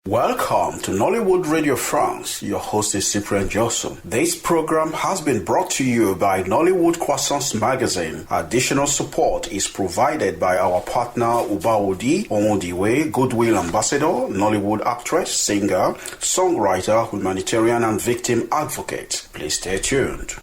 Welcome to Nollywood Radio France. Your host is Cyprian Josson. This program has been brought to you by Nollywood Croissants Magazine. Additional support is provided by our partner Ubaodi Omondiwe, Goodwill Ambassador, Nollywood actress, singer, songwriter, humanitarian and victim advocate. Please stay tuned.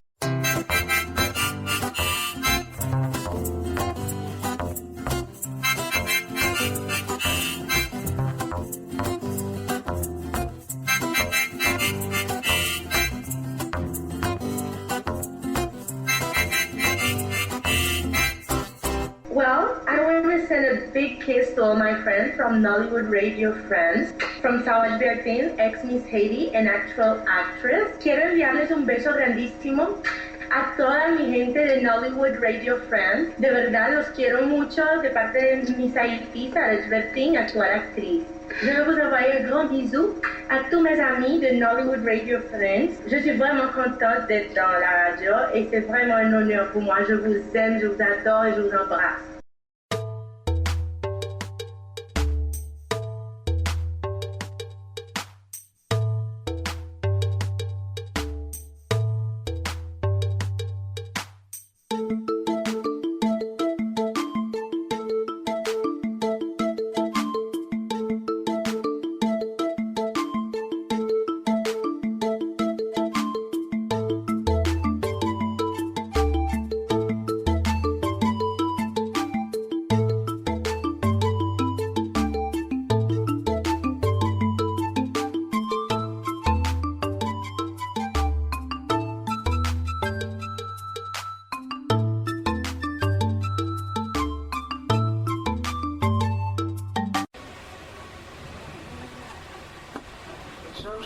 Well, I want to send a big kiss to all my friends from Nollywood Radio France, from Sawad Bertin, ex-Miss Haiti and actual actress. Quiero enviarles un beso grandísimo a toda mi gente de Nollywood Radio France. De verdad los quiero mucho de parte de Miss Haiti, Sawad Bertin, actual actrice. Je veux vous envoyer un grand bisou à tous mes amis de Nollywood Radio France. Je suis vraiment contente d'être dans la radio et c'est vraiment un honneur pour moi. Je vous aime, je vous adore et je vous embrasse.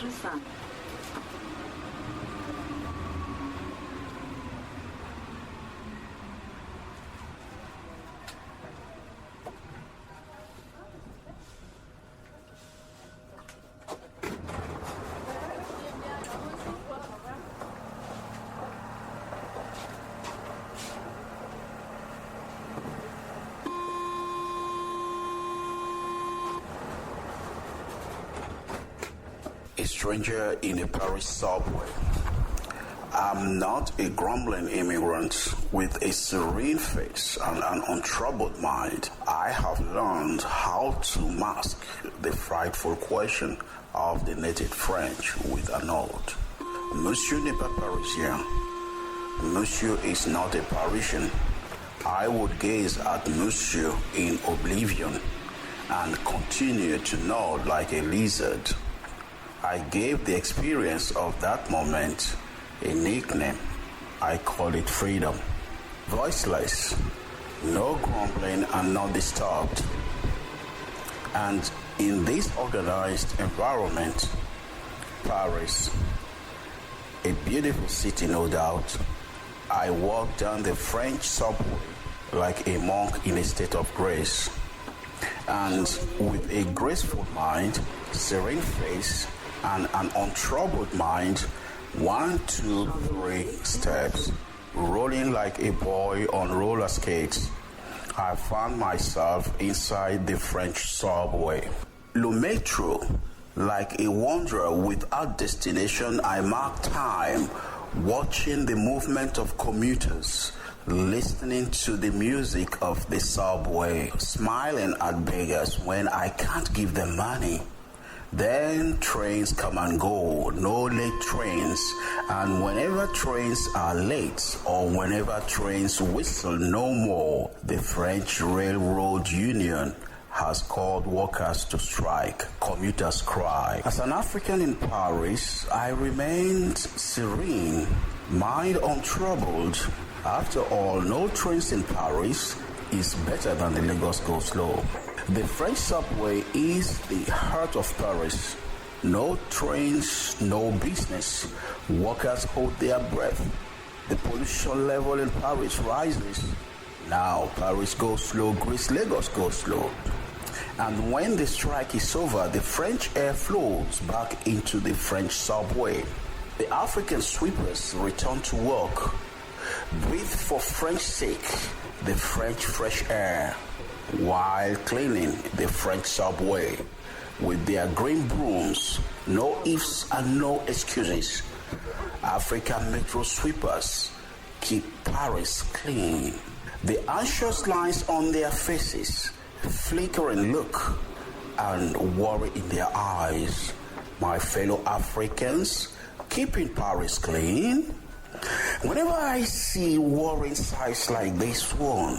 Josson. A stranger in a Paris subway. I'm not a grumbling immigrant with a serene face and an untroubled mind. I have learned how to mask the frightful question of the native French with an ode. Monsieur n'est pas Parisien. Monsieur is not a Parisian. I would gaze at Monsieur in oblivion and continue to nod like a lizard. I gave the experience of that moment a nickname. I call it freedom. Voiceless, no grumbling and not disturbed. And in this organized environment, Paris, a beautiful city no doubt, I walk down the French subway like a monk in a state of grace. And with a graceful mind, serene face, and an untroubled mind, 1, 2, 3 steps, rolling like a boy on roller skates, I found myself inside the French subway. Le métro, like a wanderer without destination, I mark time, watching the movement of commuters, listening to the music of the subway, smiling at beggars when I can't give them money. Then trains come and go, no late trains, and whenever trains are late or whenever trains whistle no more, the French Railroad Union has called workers to strike. Commuters cry. As an African in Paris, I remained serene, mind untroubled. After all, no trains in Paris is better than the Lagos go slow. The French subway is the heart of Paris. No trains, no business. Workers hold their breath. The pollution level in Paris rises. Now Paris goes slow, Greece, Lagos goes slow. And when the strike is over, the French air flows back into the French subway. The African sweepers return to work. Breathe for French sake the French fresh air while cleaning the French subway. with their green brooms, no ifs and no excuses. African metro sweepers keep Paris clean. The anxious lines on their faces, flickering look, and worry in their eyes. My fellow Africans, keeping Paris clean. Whenever I see worrying sights like this one,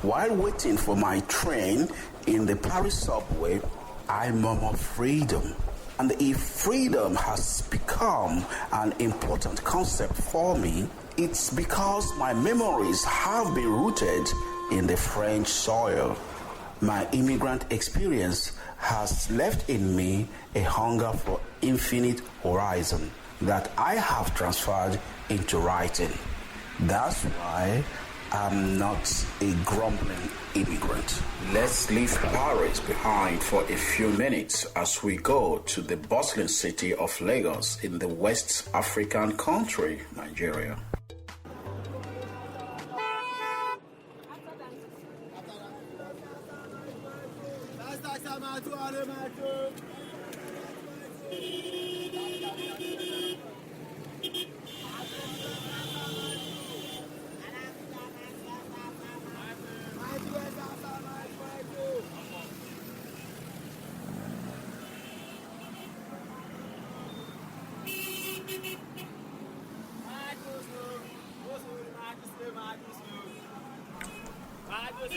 while waiting for my train in the Paris subway, I murmur freedom. And if freedom has become an important concept for me, it's because my memories have been rooted in the French soil. My immigrant experience has left in me a hunger for infinite horizon that I have transferred into writing. That's why I'm not a grumbling immigrant. Let's leave Paris behind for a few minutes as we go to the bustling city of Lagos in the West African country, Nigeria.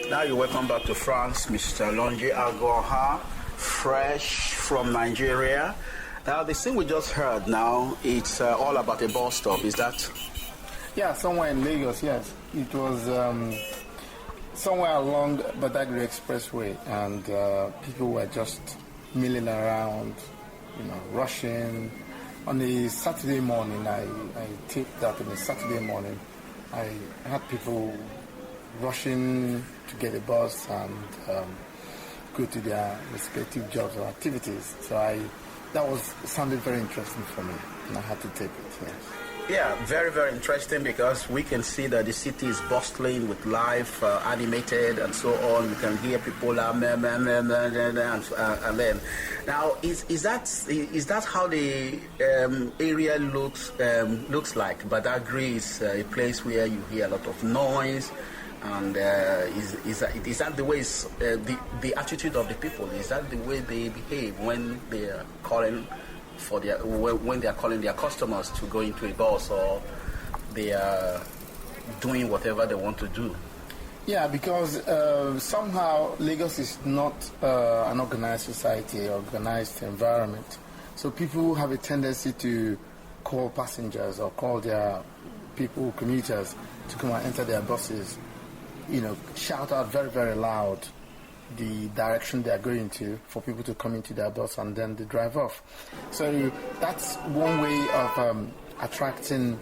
Now you're welcome back to France, Mr. Longi Agoha, fresh from Nigeria. Now the thing we just heard now, it's all about a bus stop, is that? Yeah, somewhere in Lagos, yes. It was somewhere along Badagry Expressway, and people were just milling around, rushing. On a Saturday morning, I taped that on a Saturday morning. I had people rushing to get a bus and go to their respective jobs or activities. So that sounded very interesting for me, and I had to tape it, yes. Yeah, very, very interesting, because we can see that the city is bustling with life, animated and so on. You can hear people and then. Now, is that how the area looks like? Badagry is a place where you hear a lot of noise, and is that the way the attitude of the people? Is that the way they behave when they are calling when they are calling their customers to go into a bus, or they are doing whatever they want to do? Yeah, because somehow Lagos is not an organized society, organized environment. So people have a tendency to call passengers or call their people, commuters, to come and enter their buses, shout out very, very loud the direction they are going to for people to come into their bus, and then they drive off. So that's one way of attracting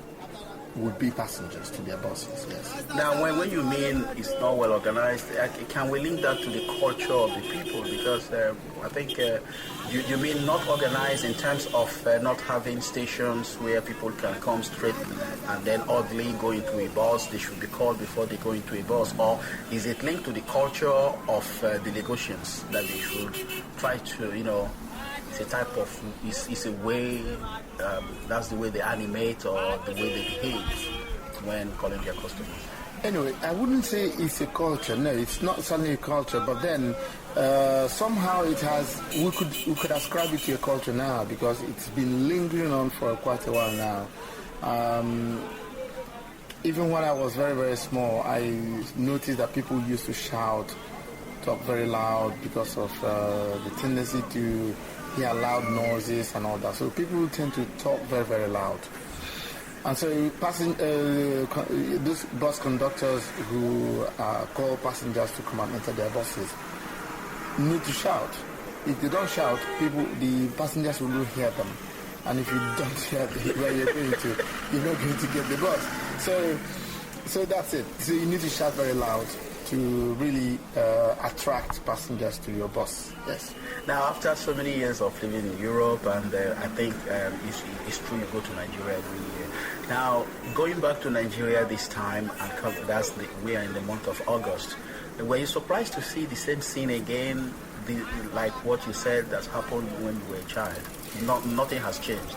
would-be passengers to their buses, yes. Now, when you mean it's not well organized, can we link that to the culture of the people? Because I think you mean not organized in terms of not having stations where people can come straight and then oddly go into a bus. They should be called before they go into a bus. Or is it linked to the culture of the Lagosians that they should try to, it's a type of, it's a way, that's the way they animate or the way they behave when calling their customers? Anyway, I wouldn't say it's a culture. No, it's not suddenly a culture, but then somehow it has, we could ascribe it to a culture now, because it's been lingering on for quite a while now. Even when I was very, very small, I noticed that people used to shout, talk very loud, because of the tendency to hear loud noises and all that. So people tend to talk very, very loud. And so those bus conductors who call passengers to come and enter their buses need to shout. If they don't shout, the passengers will not hear them. And if you don't hear where you're going to, you're not going to get the bus. So that's it. So you need to shout very loud to really attract passengers to your bus. Yes. Now, after so many years of living in Europe, and I think it's true, you go to Nigeria every year. Now, going back to Nigeria this time, and we are in the month of August. Were you surprised to see the same scene again like what you said that happened when you were a child. Nothing has changed.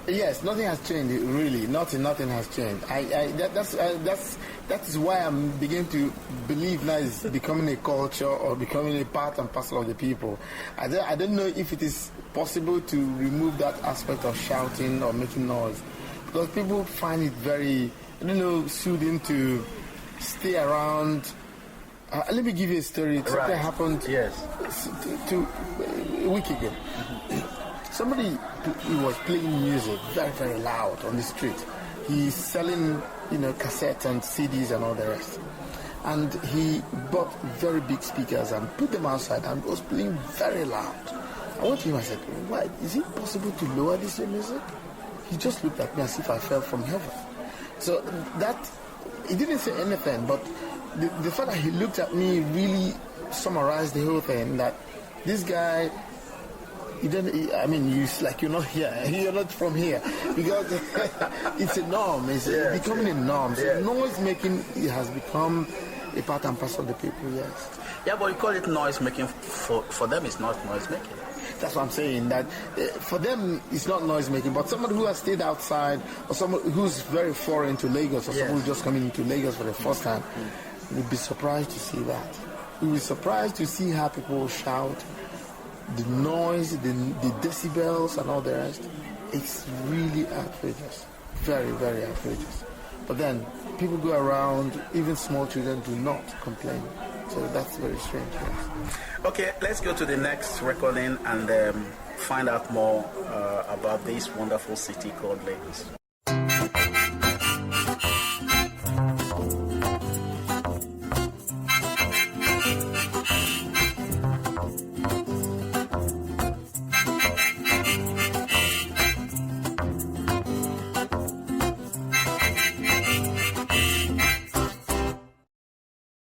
Yes, nothing has changed. Really, nothing has changed. That is why I'm beginning to believe now it's becoming a culture or becoming a part and parcel of the people. I don't know if it is possible to remove that aspect of shouting or making noise, because people find it very, soothing to stay around. Let me give you a story. Something happened to a week ago. Somebody was playing music very, very loud on the street. He's selling, cassettes and CDs and all the rest. And he bought very big speakers and put them outside and was playing very loud. I went to him and said, "Why, is it possible to lower this music?" He just looked at me as if I fell from heaven. So he didn't say anything, but the fact that he looked at me really summarized the whole thing, that this guy, it's like you're not here, you're not from here, because it's a norm, it's becoming a norm. So noise making has become a part and parcel of the people, yes. Yeah, but you call it noise making, for them it's not noise making. That's what I'm saying, that for them it's not noise making, but someone who has stayed outside, or someone who's very foreign to Lagos, or someone who's just coming into Lagos for the first time, would be surprised to see that. You'll be surprised to see how people shout, the noise, the decibels and all the rest. It's really outrageous. Very, very outrageous. But then people go around, even small children do not complain. So that's very strange. Yes. Okay, let's go to the next recording and find out more about this wonderful city called Lagos.